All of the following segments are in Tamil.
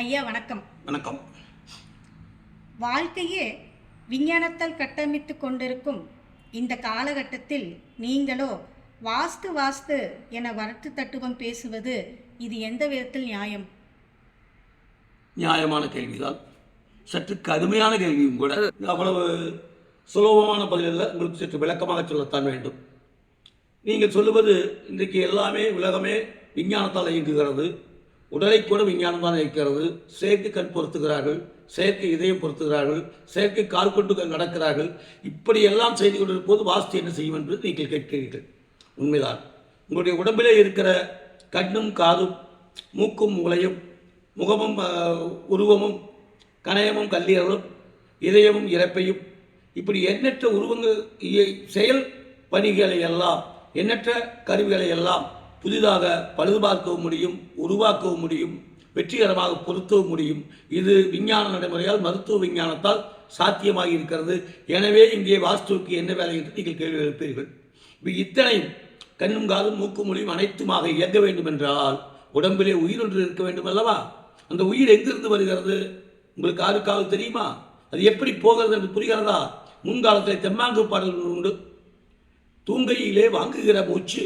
ஐயா வணக்கம். வணக்கம். வாழ்க்கையே விஞ்ஞானத்தால் கட்டமைத்து கொண்டிருக்கும் இந்த காலகட்டத்தில் நீங்களோ வாஸ்து வாஸ்து என வரட்டு தத்துவம் பேசுவது இது எந்த விதத்தில் நியாயம்? நியாயமான கேள்விதான், சற்று கடுமையான கேள்வியும் கூட. அவ்வளவு சுலபமான பதிலில் உங்களுக்கு சற்று விளக்கமாக சொல்லத்தான் வேண்டும். நீங்கள் சொல்லுவது இன்றைக்கு எல்லாமே உலகமே விஞ்ஞானத்தால் இயங்குகிறது. உடலை கூட விஞ்ஞானம் தான் இயக்கிறது. செயற்கை கண் பொருத்துகிறார்கள், செயற்கை இதயம் பொருத்துகிறார்கள், செயற்கை கால் கொண்டு நடக்கிறார்கள். இப்படி எல்லாம் செய்து கொண்டிருப்போது வாஸ்து என்ன செய்யும் என்று நீங்கள் கேட்கிறீர்கள். உண்மைதான். உங்களுடைய உடம்பிலே இருக்கிற கண்ணும் காதும் மூக்கும் மூளையும் முகமும் உருவமும் கணையமும் கல்லீரலும் இதயமும் இறப்பையும் இப்படி எண்ணற்ற உருவங்கள் செயல் பணிகளை எல்லாம் எண்ணற்ற கருவிகளை எல்லாம் புதிதாக பழுதுபார்க்கவும் முடியும், உருவாக்கவும் முடியும், வெற்றிகரமாக பொருத்தவும் முடியும். இது விஞ்ஞான நடைமுறையால் மருத்துவ விஞ்ஞானத்தால் சாத்தியமாகி இருக்கிறது. எனவே இங்கே வாஸ்துவுக்கு என்ன வேலை என்று நீங்கள் கேள்வி எழுப்பீர்கள். இத்தனையும் கண்ணும் காதும் மூக்கும் மொழியும் அனைத்துமாக இயங்க வேண்டும் என்றால் உடம்பிலே உயிர் ஒன்று இருக்க வேண்டும் அல்லவா? அந்த உயிர் எங்கிருந்து வருகிறது உங்களுக்கு யாருக்காவது தெரியுமா? அது எப்படி போகிறது என்று புரிகிறதா? முன்காலத்தில் தெம்மாங்கு பாடல்கள் உண்டு. தூங்கையிலே வாங்குகிற மூச்சு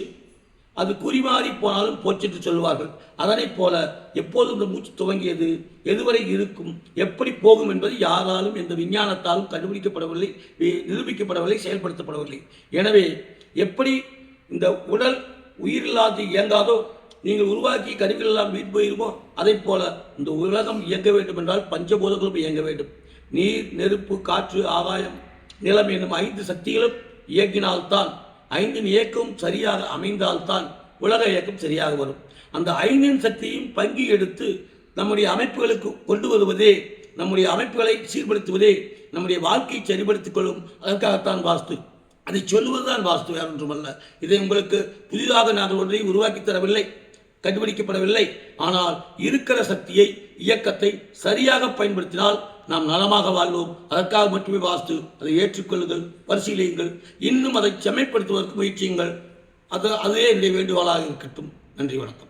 அது குறிமாறி போனாலும் போச்சென்று சொல்வார்கள். அதனைப் போல எப்போது இந்த மூச்சு துவங்கியது, எதுவரை இருக்கும், எப்படி போகும் என்பது யாராலும் எந்த விஞ்ஞானத்தாலும் கண்டுபிடிக்கப்படவில்லை, நிரூபிக்கப்படவில்லை, செயல்படுத்தப்படவில்லை. எனவே எப்படி இந்த உடல் உயிரில்லாது இயங்காதோ, நீங்கள் உருவாக்கி கருவிகள் எல்லாம் வீண் போயிருமோ, அதை போல இந்த உலகம் இயங்க வேண்டும் என்றால் பஞ்சபூதங்களும் இயங்க வேண்டும். நீர், நெருப்பு, காற்று, ஆகாயம், நிலம் என்னும் 5 சக்திகளும் இயங்கினால்தான், 5 இயக்கம் சரியாக அமைந்தால்தான் உலக இயக்கம் சரியாக வரும். அந்த 5 சக்தியையும் பங்கி எடுத்து நம்முடைய அமைப்புகளுக்கு கொண்டு வருவதே, நம்முடைய அமைப்புகளை சீர்படுத்துவதே, நம்முடைய வாழ்க்கையை சரிபடுத்திக் கொள்ளும். அதற்காகத்தான் வாஸ்து. அதை சொல்லுவதுதான் வாஸ்து, வேறு ஒன்றுமல்ல. இதை உங்களுக்கு புதிதாக நாங்கள் ஒன்றை உருவாக்கி தரவில்லை, கண்டுபிடிக்கப்படவில்லை. ஆனால் இருக்கிற சக்தியை, இயக்கத்தை சரியாக பயன்படுத்தினால் நாம் நலமாக வாழ்வோம். அதற்காக மட்டுமே வாஸ்து. அதை ஏற்றுக்கொள்ளுங்கள், பரிசீலியுங்கள், இன்னும் அதை செம்மைப்படுத்துவதற்கு முயற்சியுங்கள். அதுவே என்னுடைய வேண்டுகோளாக இருக்கட்டும். நன்றி, வணக்கம்.